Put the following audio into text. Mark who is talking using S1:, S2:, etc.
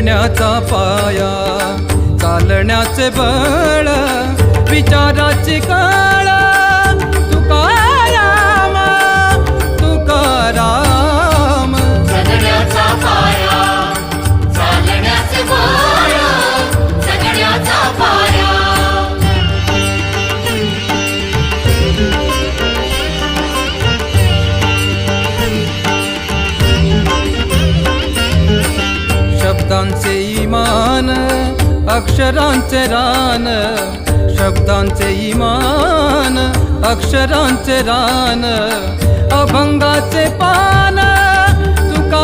S1: जगण्याचा पाया, चालण्याचे बळ, विचाराची कळ, तुकाराम तुकाराम.
S2: जगण्याचा पाया, चालण्याचे बळ, जगण्याचा पाया.
S1: शब्दांचे इमान, अक्षरांचे रान, शब्दांचे इमान, अक्षरांचे रान, अभंगाचे पान, तुका